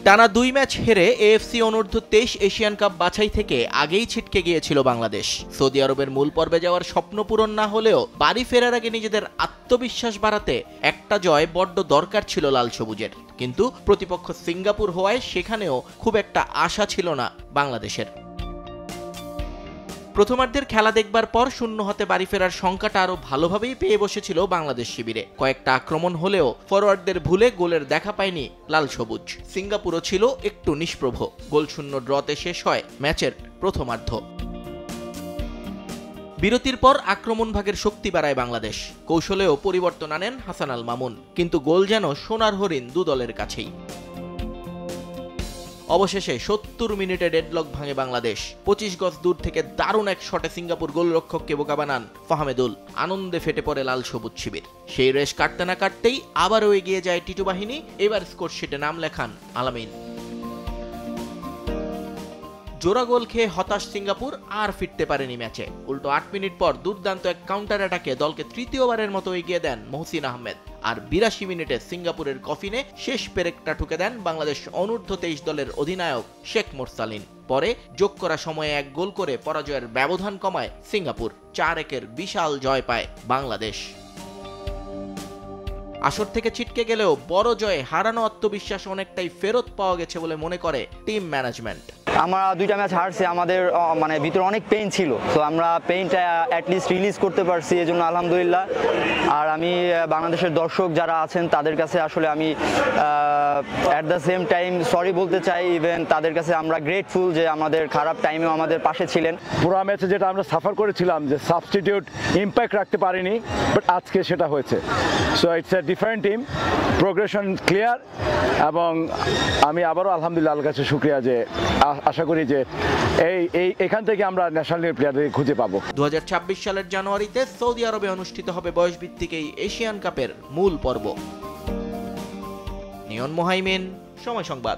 টানা 2 ম্যাচ হেরে এএফসি অনূর্ধ্ব 23 এশিয়ান কাপ বাছাই থেকে আগেই ছিটকে গিয়েছিল বাংলাদেশ। সৌদি আরবের মূল পর্বে যাওয়ার স্বপ্ন পূরণ না হলেও বাড়ি ফেরার আগে নিজেদের আত্মবিশ্বাস বাড়াতে একটা জয় বড্ড দরকার ছিল লাল সবুজের। কিন্তু প্রতিপক্ষ সিঙ্গাপুর হওয়ায় সেখানেও খুব একটা আশা ছিল না বাংলাদেশের। প্রথমার্ধের খেলা দেখবার পর শূন্য হাতে বাড়ি ফেরার শঙ্কাটা আরো ভালোভাবেই পেয়ে বসেছিল বাংলাদেশ শিবিরে। কয়েকটা আক্রমণ হলেও ফরোয়ার্ডদের ভুলে গোলের দেখা পায়নি লাল সবুজ। সিঙ্গাপুরও ছিল একটু নিষ্প্রভ। গোলশূন্য ড্রতে শেষ হয় ম্যাচের প্রথমার্ধ। বিরতির পর আক্রমণ ভাগের শক্তি বাড়ায় বাংলাদেশ। কৌশলেও পরিবর্তন আনেন হাসান আল মামুন, কিন্তু গোল যেন সোনার হরিণ দু দলের কাছেই। অবশেষে 70 মিনিটে ডেডলক ভাঙে বাংলাদেশ। 25 গজ দূর থেকে দারুণ এক শটে সিঙ্গাপুর গোলরক্ষককে বোকা বানান ফাহমেদুল। আনন্দে ফেটে পড়ে লাল সবুজ শিবির। সেই রেশ কাটতে না কাটতেই আবারও এগিয়ে যায় টিটু বাহিনী। এবার স্কোরশিটে নাম লেখান আলামিন। জোড়া গোল খেয়ে হতাশ সিঙ্গাপুর আর ফিরতে পারেনি ম্যাচে। উল্টো 8 মিনিট পর দুর্দান্ত এক কাউন্টার অ্যাটাকে দলকে তৃতীয়বারের মতো এগিয়ে দেন মহসিন আহমেদ। আর 82 মিনিটে সিঙ্গাপুরের কফিনে শেষ পেরেকটা ঠুকে দেন বাংলাদেশ অনূর্ধ্ব 23 দলের অধিনায়ক শেখ মোরসালিন। পরে যোগ করা সময়ে এক গোল করে পরাজয়ের ব্যবধান কমায় সিঙ্গাপুর। 4-1-এর বিশাল জয় পায় বাংলাদেশ। আসর থেকে ছিটকে গেলেও বড় জয়ে হারানো আত্মবিশ্বাস অনেকটাই ফেরত পাওয়া গেছে বলে মনে করে টিম ম্যানেজমেন্ট। আমরা 2টা ম্যাচ হারছি, আমাদের ভিতরে অনেক পেইন ছিল, তো আমরা পেইনটা অ্যাটলিস্ট রিলিজ করতে পারছি, এজন্য আলহামদুলিল্লাহ। আর আমি বাংলাদেশের দর্শক যারা আছেন তাদের কাছে আসলে আমি at the same time sorry বলতে চাই। ইভেন তাদের কাছে আমরা গ্রেটফুল যে আমাদের খারাপ টাইমেও আমাদের পাশে ছিলেন। পুরো ম্যাচে যেটা আমরা সাফার করেছিলাম যে সাবস্টিটিউট ইম্প্যাক্ট রাখতে পারিনি, বাট আজকে সেটা হয়েছে। So it's a different team, progression clear. এবং আমি আবারও আলহামদুলিল্লাহ আল্লাহর কাছে শুকরিয়া যে আশা করি যে এখান থেকে আমরা ন্যাশনাল প্লেয়ারদের খুঁজে পাবো। 2026 সালের জানুয়ারিতে সৌদি আরবে অনুষ্ঠিত হবে বয়সভিত্তিক এই এশিয়ান কাপের মূল পর্ব। নিয়ন মোহাইমিন, সময় সংবাদ।